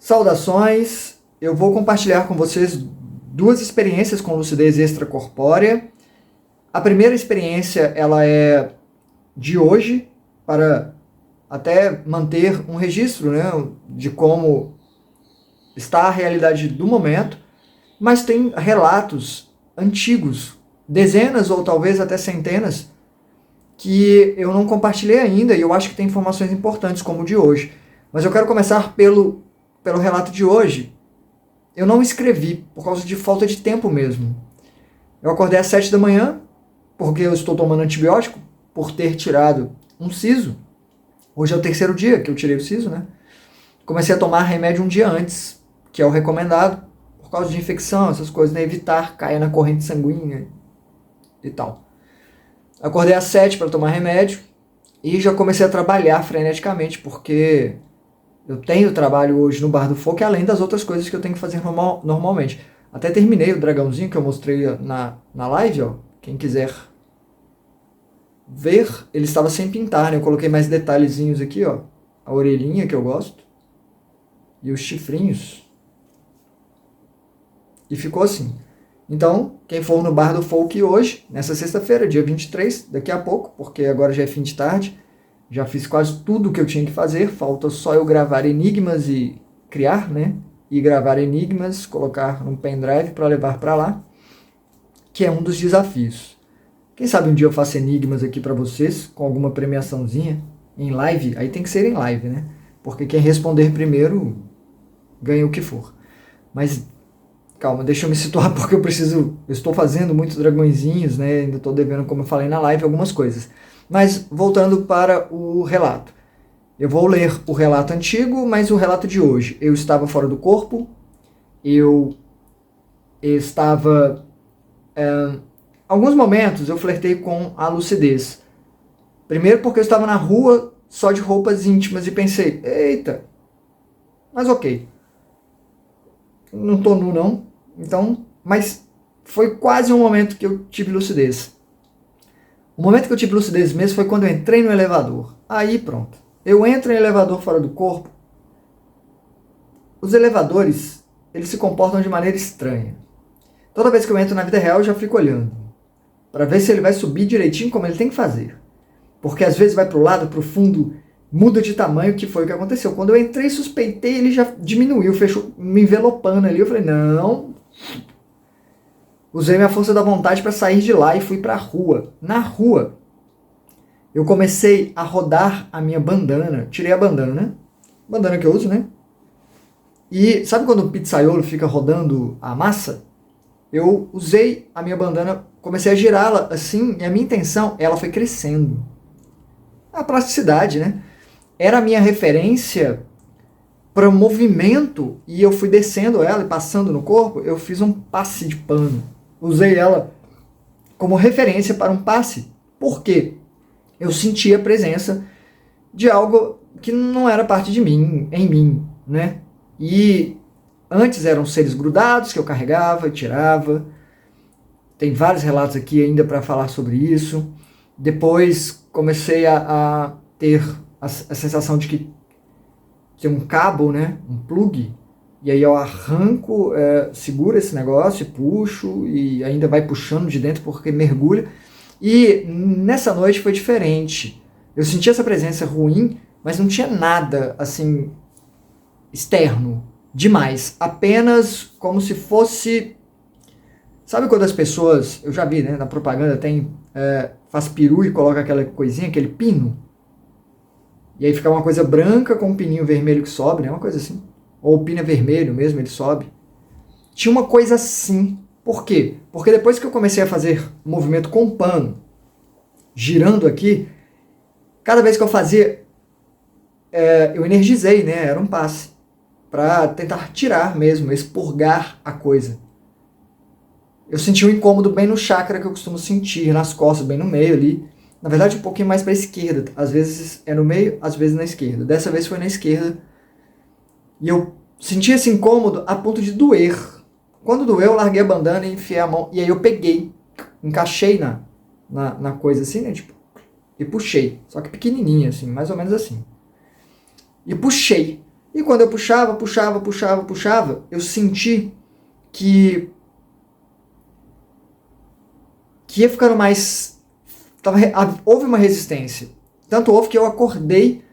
Saudações! Eu vou compartilhar com vocês duas experiências com lucidez extracorpórea. A primeira experiência ela é de hoje, para até manter um registro, né, de como está a realidade do momento, mas tem relatos antigos, dezenas ou talvez até centenas, que eu não compartilhei ainda e eu acho que tem informações importantes como o de hoje. Mas eu quero começar pelo relato de hoje. Eu não escrevi por causa de falta de tempo mesmo. Eu acordei às 7 da manhã, porque eu estou tomando antibiótico, por ter tirado um siso. Hoje é o terceiro dia que eu tirei o siso, né? Comecei a tomar remédio um dia antes, que é o recomendado, por causa de infecção, essas coisas, né? Evitar cair na corrente sanguínea e tal. Acordei às 7 para tomar remédio e já comecei a trabalhar freneticamente, porque eu tenho trabalho hoje no Bar do Folk, além das outras coisas que eu tenho que fazer normalmente. Até terminei o dragãozinho que eu mostrei na live, ó. Quem quiser ver, ele estava sem pintar, né? Eu coloquei mais detalhezinhos aqui, ó. A orelhinha que eu gosto. E os chifrinhos. E ficou assim. Então, quem for no Bar do Folk hoje, nessa sexta-feira, dia 23, daqui a pouco, porque agora já é fim de tarde, já fiz quase tudo o que eu tinha que fazer, falta só eu gravar enigmas e criar, né? E gravar enigmas, colocar num pendrive para levar para lá, que é um dos desafios. Quem sabe um dia eu faço enigmas aqui para vocês, com alguma premiaçãozinha, em live, aí tem que ser em live, né? Porque quem responder primeiro ganha o que for. Mas calma, deixa eu me situar porque eu estou fazendo muitos dragõezinhos, né? Ainda estou devendo, como eu falei na live, algumas coisas. Mas voltando para o relato. Eu vou ler o relato antigo, mas o relato de hoje. Eu estava fora do corpo, eu estava... alguns momentos eu flertei com a lucidez. Primeiro porque eu estava na rua só de roupas íntimas e pensei, eita, mas ok. Não tô nu não, então... Mas foi quase um momento que eu tive lucidez. O momento que eu tive lucidez mesmo foi quando eu entrei no elevador. Aí pronto. Eu entro em elevador fora do corpo. Os elevadores, eles se comportam de maneira estranha. Toda vez que eu entro na vida real, eu já fico olhando. Para ver se ele vai subir direitinho como ele tem que fazer. Porque às vezes vai para o lado, para o fundo, muda de tamanho, que foi o que aconteceu. Quando eu entrei, suspeitei, ele já diminuiu, fechou, me envelopando ali. Eu falei, não... Usei minha força da vontade para sair de lá e fui para a rua. Na rua, eu comecei a rodar a minha bandana. Tirei a bandana, né? Bandana que eu uso, né? E sabe quando o pizzaiolo fica rodando a massa? Eu usei a minha bandana, comecei a girá-la assim, e a minha intenção, ela foi crescendo. A plasticidade, né? Era a minha referência para o movimento, e eu fui descendo ela e passando no corpo, eu fiz um passe de pano. Usei ela como referência para um passe. Por quê? Eu senti a presença de algo que não era parte de mim, em mim, né? E antes eram seres grudados que eu carregava e tirava. Tem vários relatos aqui ainda para falar sobre isso. Depois comecei a ter a sensação de que tem um cabo, né? Um plug. E aí eu arranco, seguro esse negócio, puxo e ainda vai puxando de dentro porque mergulha. E nessa noite foi diferente. Eu senti essa presença ruim, mas não tinha nada assim externo demais. Apenas como se fosse... Sabe quando as pessoas, eu já vi, né, na propaganda tem, faz peru e coloca aquela coisinha, aquele pino? E aí fica uma coisa branca com um pininho vermelho que sobe, né? Uma coisa assim. Ou o pino é vermelho mesmo, ele sobe. Tinha uma coisa assim. Por quê? Porque depois que eu comecei a fazer movimento com pano, girando aqui, cada vez que eu fazia, eu energizei, né? Era um passe. Para tentar tirar mesmo, expurgar a coisa. Eu senti um incômodo bem no chakra que eu costumo sentir, nas costas, bem no meio ali. Na verdade, um pouquinho mais para a esquerda. Às vezes é no meio, às vezes na esquerda. Dessa vez foi na esquerda. E eu senti esse incômodo a ponto de doer. Quando doeu, eu larguei a bandana e enfiei a mão. E aí eu peguei, encaixei na coisa assim, né? Tipo, e puxei. Só que pequenininha, assim, mais ou menos assim. E puxei. E E quando eu puxava, eu senti que ia ficando mais... houve uma resistência. Tanto houve que eu acordei,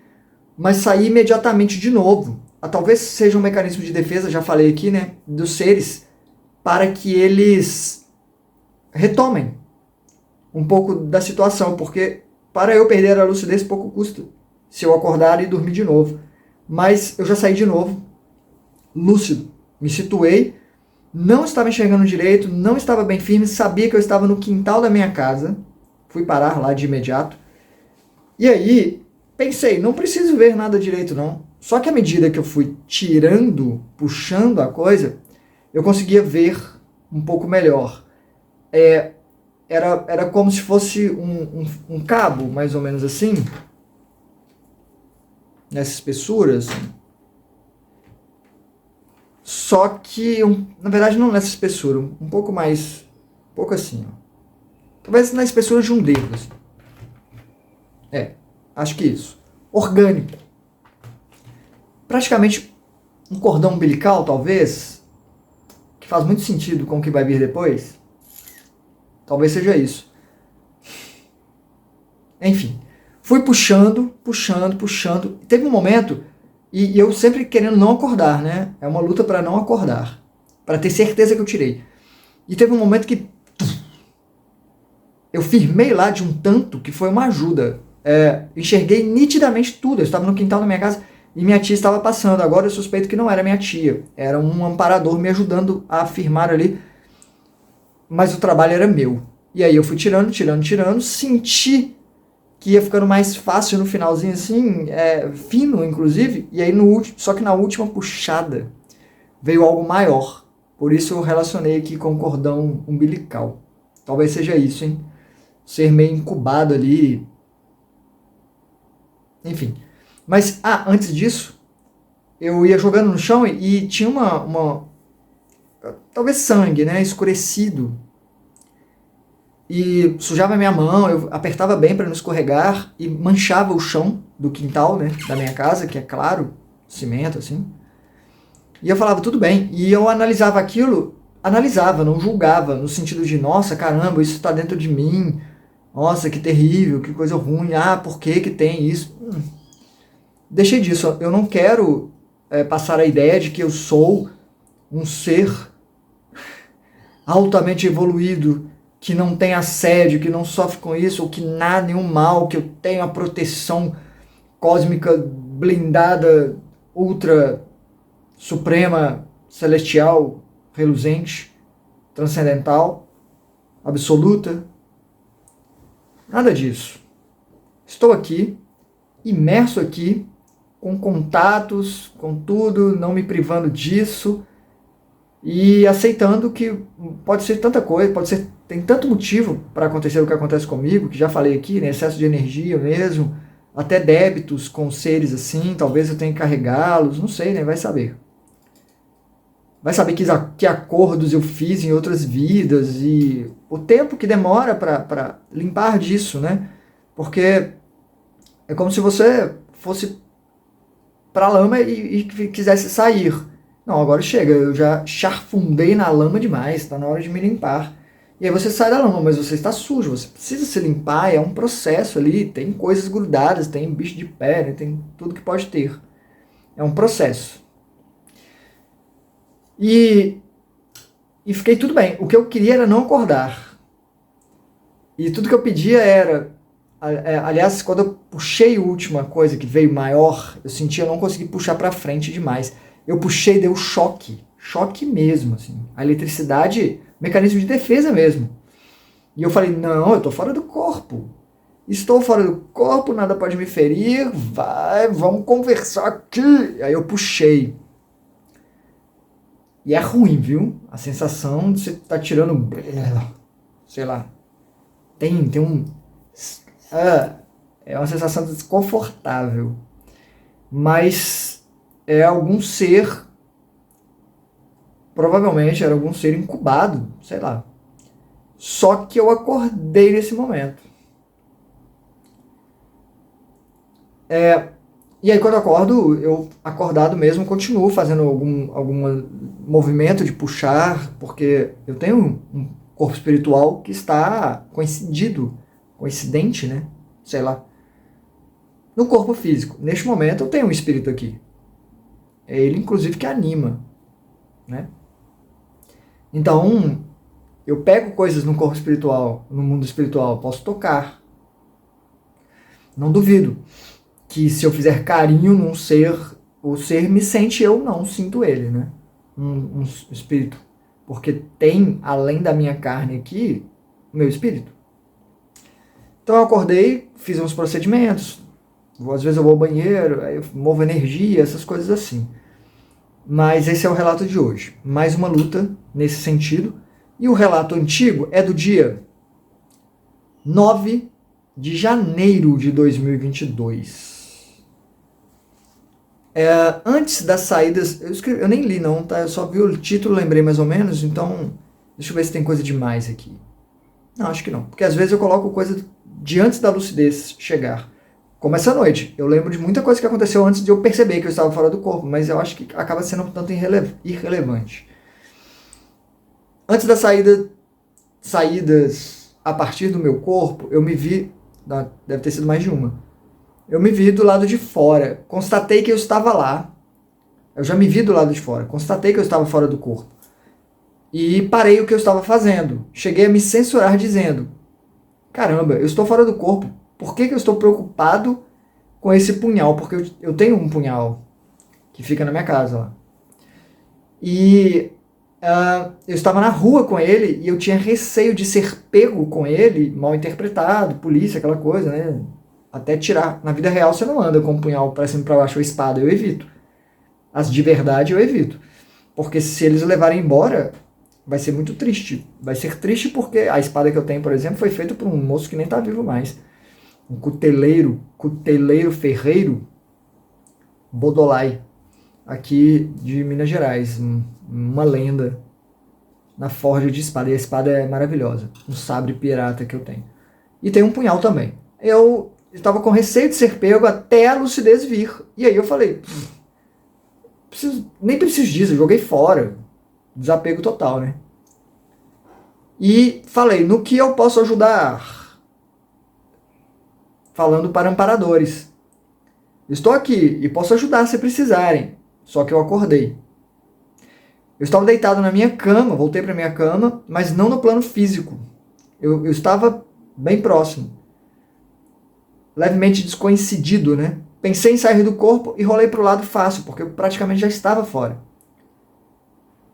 mas saí imediatamente de novo. Talvez seja um mecanismo de defesa, já falei aqui, né, dos seres, para que eles retomem um pouco da situação, porque para eu perder a lucidez pouco custa se eu acordar e dormir de novo. Mas eu já saí de novo, lúcido, me situei, não estava enxergando direito, não estava bem firme, sabia que eu estava no quintal da minha casa, fui parar lá de imediato, e aí pensei, não preciso ver nada direito não. Só que à medida que eu fui tirando, puxando a coisa, eu conseguia ver um pouco melhor. Era como se fosse um cabo, mais ou menos assim, nessa espessura, assim. Só que, na verdade, não nessa espessura, um pouco mais, um pouco assim, ó. Talvez na espessura de um dedo, assim. Acho que isso. Orgânico. Praticamente um cordão umbilical, talvez, que faz muito sentido com o que vai vir depois. Talvez seja isso. Enfim, fui puxando. Teve um momento, e eu sempre querendo não acordar, né? É uma luta para não acordar, para ter certeza que eu tirei. E teve um momento que eu firmei lá de um tanto que foi uma ajuda. Enxerguei nitidamente tudo. Eu estava no quintal da minha casa e minha tia estava passando. Agora eu suspeito que não era minha tia. Era um amparador me ajudando a firmar ali. Mas o trabalho era meu. E aí eu fui tirando. Senti que ia ficando mais fácil no finalzinho assim. Fino, inclusive. E aí só que na última puxada veio algo maior. Por isso eu relacionei aqui com o cordão umbilical. Talvez seja isso, hein? Ser meio incubado ali. Enfim. Mas, antes disso, eu ia jogando no chão e tinha talvez sangue, né? Escurecido. E sujava a minha mão, eu apertava bem para não escorregar e manchava o chão do quintal, né? Da minha casa, que é claro, cimento, assim. E eu falava, tudo bem. E eu analisava aquilo, não julgava, no sentido de, nossa, caramba, isso está dentro de mim. Nossa, que terrível, que coisa ruim. Por que tem isso? Deixei disso. Eu não quero passar a ideia de que eu sou um ser altamente evoluído, que não tem assédio, que não sofre com isso, ou que nada, nenhum mal, que eu tenho a proteção cósmica blindada, ultra, suprema, celestial, reluzente, transcendental, absoluta. Nada disso. Estou aqui, imerso aqui, com contatos, com tudo, não me privando disso e aceitando que pode ser tanta coisa, tem tanto motivo para acontecer o que acontece comigo, que já falei aqui, né, excesso de energia mesmo, até débitos com seres assim, talvez eu tenha que carregá-los, não sei, né, vai saber. Vai saber que acordos eu fiz em outras vidas e o tempo que demora para limpar disso, né? Porque é como se você fosse para a lama e quisesse sair. Não, agora chega, eu já charfundei na lama demais, está na hora de me limpar. E aí você sai da lama, mas você está sujo, você precisa se limpar, é um processo ali, tem coisas grudadas, tem bicho de pé, né, tem tudo que pode ter. É um processo. E fiquei tudo bem. O que eu queria era não acordar. E tudo que eu pedia era... Aliás, quando eu puxei a última coisa que veio maior, eu senti que eu não consegui puxar para frente demais. Eu puxei e deu choque. Choque mesmo, assim. A eletricidade, mecanismo de defesa mesmo. E eu falei, não, eu tô fora do corpo. Estou fora do corpo, nada pode me ferir. Vamos conversar aqui. Aí eu puxei. E é ruim, viu? A sensação de você estar tirando... Sei lá. Tem um... é uma sensação desconfortável. Mas é algum ser... Provavelmente era algum ser incubado, sei lá. Só que eu acordei nesse momento. E aí quando eu acordo, eu acordado mesmo, continuo fazendo algum movimento de puxar, porque eu tenho um corpo espiritual que está coincidente, né? Sei lá, no corpo físico. Neste momento eu tenho um espírito aqui. É ele, inclusive, que anima, né? Então, eu pego coisas no corpo espiritual, no mundo espiritual, posso tocar. Não duvido que se eu fizer carinho num ser, o ser me sente, eu não sinto ele, né? Um espírito. Porque tem, além da minha carne aqui, o meu espírito. Então eu acordei, fiz uns procedimentos, às vezes eu vou ao banheiro, aí eu movo energia, essas coisas assim. Mas esse é o relato de hoje. Mais uma luta nesse sentido. E o relato antigo é do dia 9 de janeiro de 2022. Antes das saídas, eu nem li não, tá? Eu só vi o título, lembrei mais ou menos, então deixa eu ver se tem coisa demais aqui. Não, acho que não, porque às vezes eu coloco coisa de antes da lucidez chegar. Como essa noite, eu lembro de muita coisa que aconteceu antes de eu perceber que eu estava fora do corpo, mas eu acho que acaba sendo um tanto irrelevante. Antes das saídas a partir do meu corpo, eu me vi, deve ter sido mais de uma, eu me vi do lado de fora, constatei que eu estava lá, eu já me vi do lado de fora, constatei que eu estava fora do corpo, e parei o que eu estava fazendo, cheguei a me censurar dizendo, caramba, eu estou fora do corpo, por que eu estou preocupado com esse punhal? Porque eu tenho um punhal que fica na minha casa lá. E eu estava na rua com ele e eu tinha receio de ser pego com ele, mal interpretado, polícia, aquela coisa, né? Até tirar. Na vida real você não anda com um punhal pra cima e pra baixo ou espada, eu evito. As de verdade eu evito. Porque se eles levarem embora, vai ser muito triste. Vai ser triste porque a espada que eu tenho, por exemplo, foi feita por um moço que nem tá vivo mais. Um cuteleiro ferreiro, Bodolai, aqui de Minas Gerais, uma lenda na forja de espada, e a espada é maravilhosa, um sabre pirata que eu tenho. E tem um punhal também. Eu estava com receio de ser pego até a lucidez vir, e aí eu falei, nem preciso disso, eu joguei fora, desapego total, né? E falei, no que eu posso ajudar? Falando para amparadores. Estou aqui e posso ajudar se precisarem. Só que eu acordei. Eu estava deitado na minha cama, voltei para minha cama, mas não no plano físico. Eu estava bem próximo. Levemente descoincidido, né? Pensei em sair do corpo e rolei para o lado fácil, porque eu praticamente já estava fora.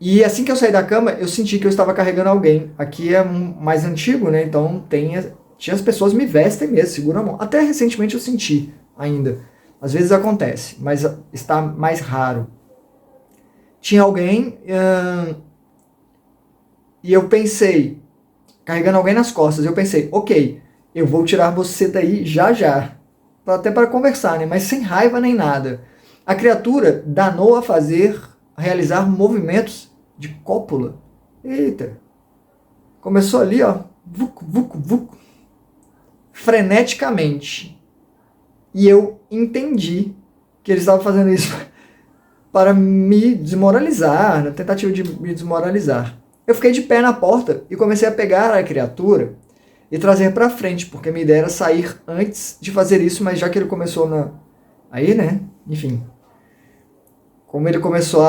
E assim que eu saí da cama, eu senti que eu estava carregando alguém. Aqui é mais antigo, né? Então tinha as pessoas me vestem mesmo, seguram a mão. Até recentemente eu senti ainda. Às vezes acontece, mas está mais raro. Tinha alguém e eu pensei, carregando alguém nas costas, eu pensei, ok, eu vou tirar você daí já já. Até para conversar, né? Mas sem raiva nem nada. A criatura danou a realizar movimentos de cópula. Eita! Começou ali, ó, vuc, vuc, vuc, freneticamente. E eu entendi que ele estava fazendo isso para me desmoralizar, na tentativa de me desmoralizar. Eu fiquei de pé na porta e comecei a pegar a criatura e trazer para frente, porque minha ideia era sair antes de fazer isso, mas já que ele começou aí, né? Enfim. Como ele começou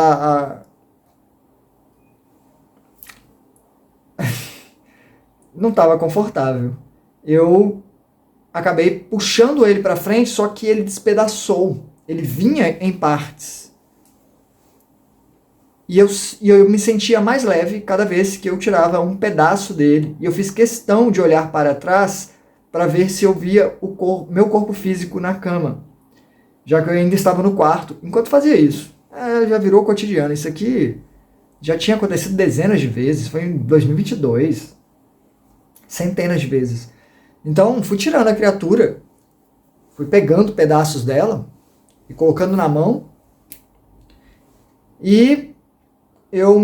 não estava confortável. Eu acabei puxando ele para frente, só que ele despedaçou. Ele vinha em partes. E eu me sentia mais leve cada vez que eu tirava um pedaço dele. E eu fiz questão de olhar para trás para ver se eu via meu corpo físico na cama, já que eu ainda estava no quarto, enquanto fazia isso. Já virou cotidiano. Isso aqui já tinha acontecido dezenas de vezes. Foi em 2022. Centenas de vezes. Então, fui tirando a criatura, fui pegando pedaços dela e colocando na mão. E eu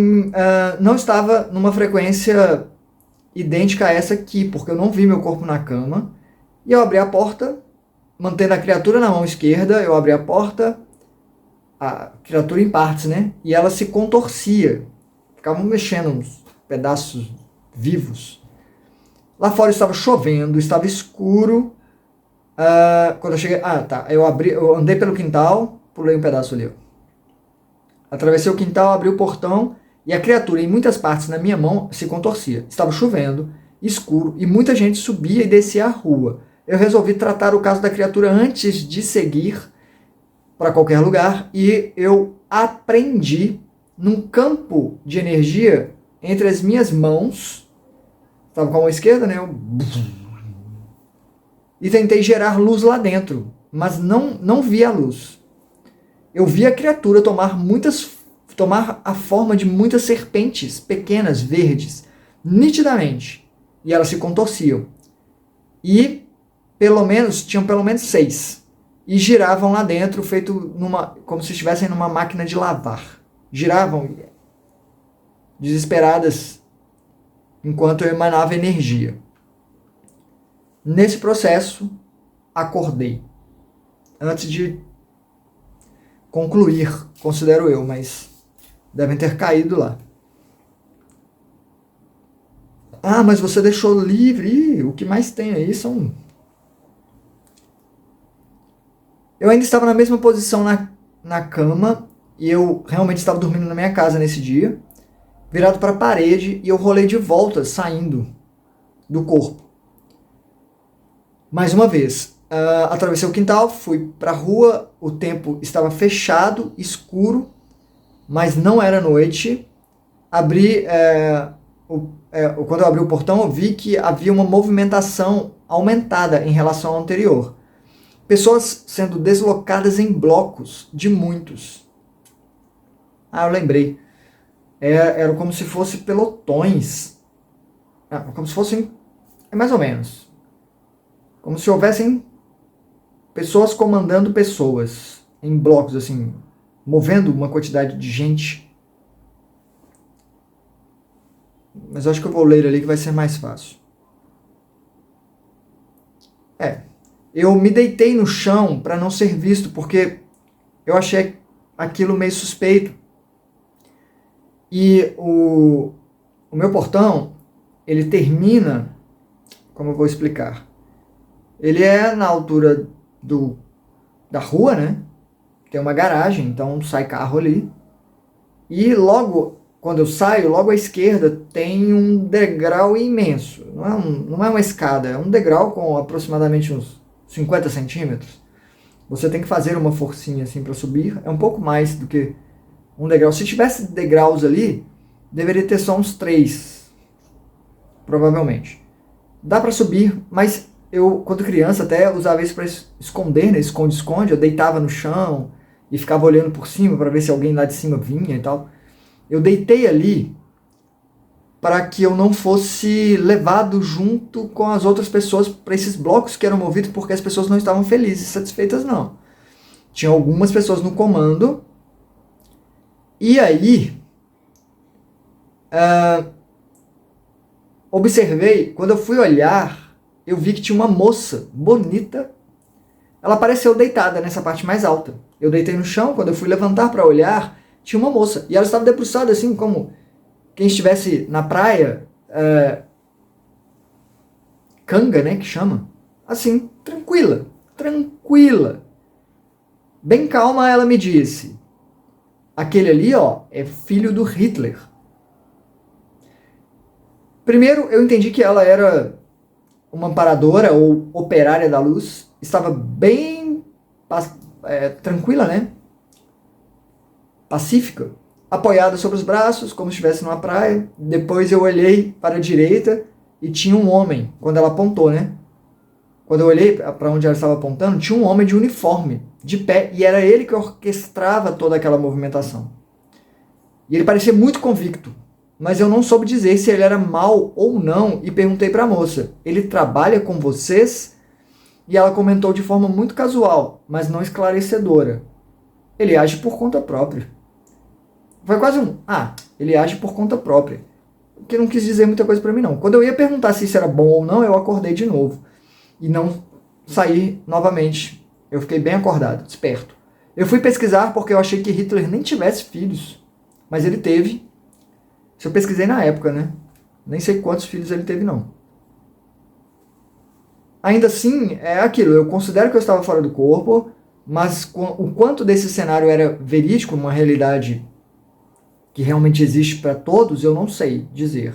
não estava numa frequência idêntica a essa aqui, porque eu não vi meu corpo na cama. E eu abri a porta mantendo a criatura na mão esquerda, eu abri a porta, a criatura em partes, né? E ela se contorcia. Ficavam mexendo uns pedaços vivos. Lá fora estava chovendo, estava escuro. Quando eu cheguei... eu andei pelo quintal, pulei um pedaço ali. Atravessei o quintal, abri o portão e a criatura, em muitas partes na minha mão, se contorcia. Estava chovendo, escuro e muita gente subia e descia a rua. Eu resolvi tratar o caso da criatura antes de seguir para qualquer lugar e eu aprendi num campo de energia entre as minhas mãos. Estava com a mão esquerda, né? E tentei gerar luz lá dentro, mas não vi a luz. Eu vi a criatura tomar a forma de muitas serpentes pequenas, verdes, nitidamente. E elas se contorciam. E tinham pelo menos 6. E giravam lá dentro, como se estivessem numa máquina de lavar. Giravam desesperadas enquanto eu emanava energia. Nesse processo, acordei. Antes de concluir, considero eu, mas devem ter caído lá. Mas você deixou livre. O que mais tem aí são... Eu ainda estava na mesma posição na cama e eu realmente estava dormindo na minha casa nesse dia, virado para a parede, e eu rolei de volta, saindo do corpo. Mais uma vez, atravessei o quintal, fui para a rua, o tempo estava fechado, escuro, mas não era noite. Quando eu abri o portão, eu vi que havia uma movimentação aumentada em relação ao anterior. Pessoas sendo deslocadas em blocos de muitos. Eu lembrei. Era como se fosse pelotões. Como se fossem... mais ou menos. Como se houvessem pessoas comandando pessoas em blocos, assim, movendo uma quantidade de gente. Mas eu acho que eu vou ler ali que vai ser mais fácil. Eu me deitei no chão para não ser visto, porque eu achei aquilo meio suspeito. E o meu portão, ele termina... Como eu vou explicar? Ele é na altura da rua, né? Tem uma garagem, então sai carro ali. E logo, quando eu saio, logo à esquerda tem um degrau imenso. Não é uma escada, é um degrau com aproximadamente uns 50 centímetros. Você tem que fazer uma forcinha assim para subir. É um pouco mais do que um degrau. Se tivesse degraus ali, deveria ter só uns 3. Provavelmente. Dá para subir, mas eu, quando criança, até usava isso para esconder, né? Esconde-esconde. Eu deitava no chão e ficava olhando por cima para ver se alguém lá de cima vinha e tal. Eu deitei ali para que eu não fosse levado junto com as outras pessoas para esses blocos que eram movidos, porque as pessoas não estavam felizes e satisfeitas, não. Tinha algumas pessoas no comando. E aí, observei, quando eu fui olhar, eu vi que tinha uma moça bonita. Ela apareceu deitada nessa parte mais alta. Eu deitei no chão, quando eu fui levantar para olhar, tinha uma moça. E ela estava debruçada assim, como quem estivesse na praia, canga, né, que chama. Assim, tranquila. Bem calma, ela me disse: aquele ali, ó, é filho do Hitler. Primeiro, eu entendi que ela era uma amparadora ou operária da luz. Estava bem tranquila, né? Pacífica. Apoiada sobre os braços, como se estivesse numa praia. Depois eu olhei para a direita e tinha um homem, quando ela apontou, né? Quando eu olhei para onde ela estava apontando, tinha um homem de uniforme, de pé, e era ele que orquestrava toda aquela movimentação. E ele parecia muito convicto, mas eu não soube dizer se ele era mau ou não, e perguntei para a moça: ele trabalha com vocês? E ela comentou de forma muito casual, mas não esclarecedora: ele age por conta própria. Foi quase ele age por conta própria. O que não quis dizer muita coisa para mim, não. Quando eu ia perguntar se isso era bom ou não, eu acordei de novo. E não sair novamente. Eu fiquei bem acordado, desperto. Eu fui pesquisar porque eu achei que Hitler nem tivesse filhos, mas ele teve. Isso eu pesquisei na época, né? Nem sei quantos filhos ele teve, não. Ainda assim, é aquilo, eu considero que eu estava fora do corpo, mas o quanto desse cenário era verídico, uma realidade que realmente existe para todos, eu não sei dizer.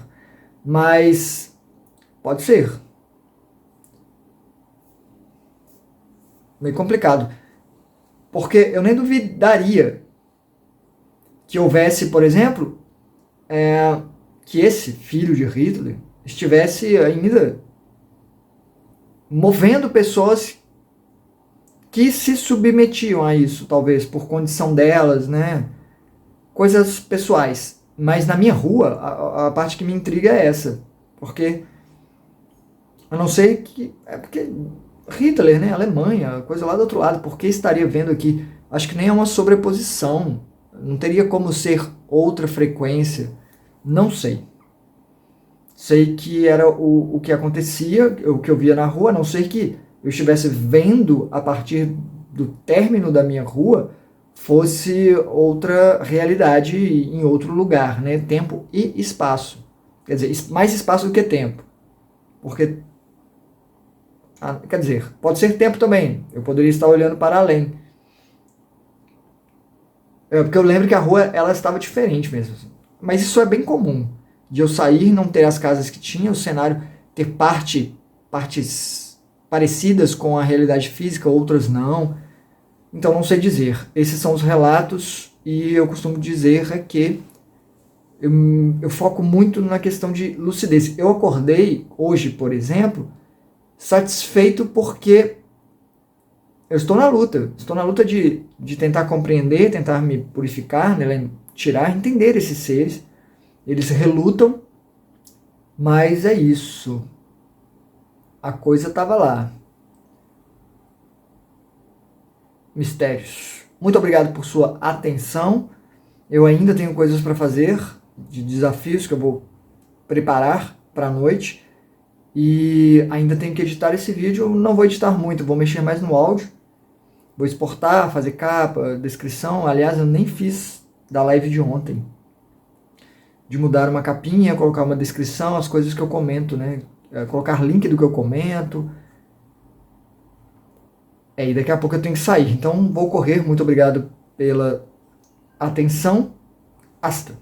Mas pode ser. Meio complicado. Porque eu nem duvidaria que houvesse, por exemplo, que esse filho de Hitler estivesse ainda movendo pessoas que se submetiam a isso, talvez por condição delas, né? Coisas pessoais. Mas na minha rua, a parte que me intriga é essa. Porque, a não ser que. É porque Hitler, né? Alemanha, coisa lá do outro lado. Por que estaria vendo aqui? Acho que nem é uma sobreposição. Não teria como ser outra frequência. Não sei. Sei que era o que acontecia, o que eu via na rua, a não ser que eu estivesse vendo a partir do término da minha rua fosse outra realidade em outro lugar, né? Tempo e espaço. Quer dizer, mais espaço do que tempo. Porque, quer dizer, pode ser tempo também. Eu poderia estar olhando para além. Porque eu lembro que a rua ela estava diferente mesmo. Assim. Mas isso é bem comum. De eu sair, não ter as casas que tinha, o cenário ter partes parecidas com a realidade física, outras não. Então não sei dizer. Esses são os relatos e eu costumo dizer que eu foco muito na questão de lucidez. Eu acordei hoje, por exemplo, satisfeito porque eu estou na luta. Estou na luta de tentar compreender, tentar me purificar, né, tirar, entender esses seres. Eles relutam, mas é isso. A coisa estava lá. Mistérios. Muito obrigado por sua atenção. Eu ainda tenho coisas para fazer, de desafios que eu vou preparar para a noite. E ainda tenho que editar esse vídeo. Eu não vou editar muito, vou mexer mais no áudio. Vou exportar, fazer capa, descrição. Aliás, eu nem fiz da live de ontem. De mudar uma capinha, colocar uma descrição, as coisas que eu comento, né? Colocar link do que eu comento. E daqui a pouco eu tenho que sair. Então vou correr. Muito obrigado pela atenção. Hasta.